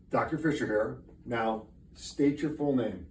Dr. Fisher here. Now, state your full name.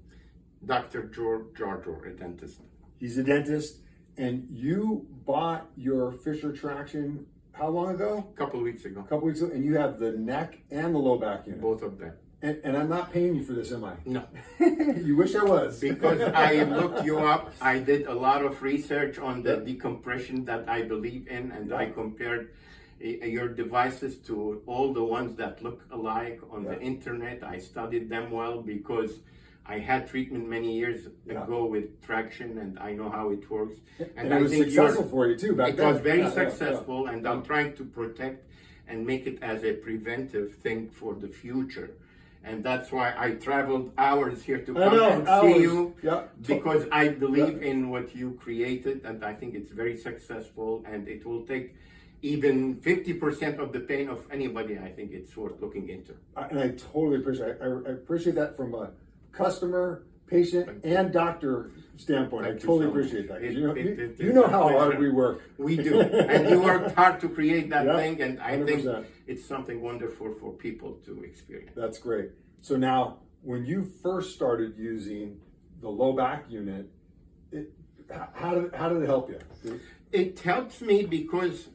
Dr. George Jarjor, a dentist. He's a dentist, and you bought your Fisher traction how long ago? A couple of weeks ago. A couple weeks ago, and you have the neck and the low back unit. Both of them. And I'm not paying you for this, am I? No. You wish I was. Because I looked you up, I did a lot of research on the decompression that I believe in, and I compared your devices to all the ones that look alike on the internet. I studied them well because I had treatment many years ago with traction, and I know how it works. And it was successful for you too back then. It was very successful, and I'm trying to protect and make it as a preventive thing for the future. And that's why I traveled hours here to come and see you, because I believe in what you created, and I think it's very successful, and it will take even 50% of the pain of anybody. I think it's worth looking into. And I totally appreciate it. I appreciate that from a customer, patient, and doctor standpoint. I totally appreciate that. You know how hard we work. We do. And you worked hard to create that thing, and I 100%. think it's something wonderful for people to experience. That's great. So now, when you first started using the low back unit, how did it help you? It helps me because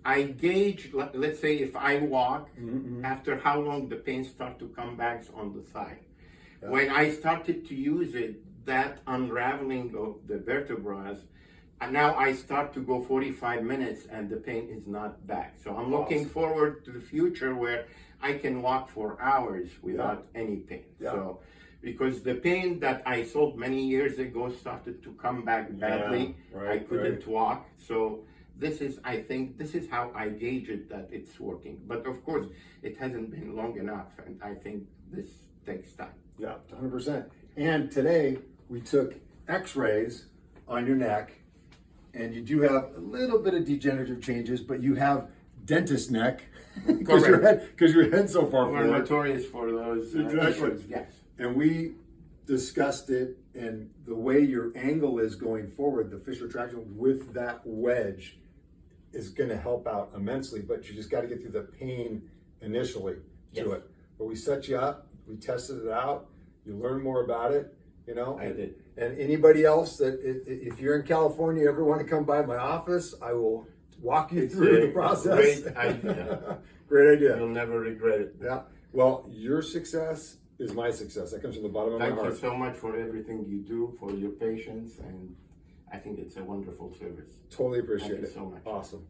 I gauge, let's say if I walk, after how long the pain starts to come back on the thigh. When I started to use it, that unraveling of the vertebrae, and now I start to go 45 minutes and the pain is not back. So I'm looking forward to the future where I can walk for hours without any pain. So, because the pain that I sold many years ago started to come back badly. I couldn't walk. So this is, I think, this is how I gauge it that it's working. But of course, it hasn't been long enough, and I think this takes time. Yeah, 100%. And today we took x-rays on your neck, and you do have a little bit of degenerative changes, but you have dentist neck because your head's so far We're forward. notorious for those issues. Yes. And we discussed it, and the way your angle is going forward, the Fisher traction with that wedge is going to help out immensely, but you just got to get through the pain initially to it. But we set you up, we tested it out, you learn more about it, you know. I did. And anybody else that, if you're in California, ever want to come by my office, I will walk you through the process. Great idea. Great idea. You'll never regret it. Yeah. Well, your success is my success. That comes from the bottom of my heart. Thank you so much for everything you do for your patients, and I think it's a wonderful service. Totally appreciate it. Thank you so much. Awesome.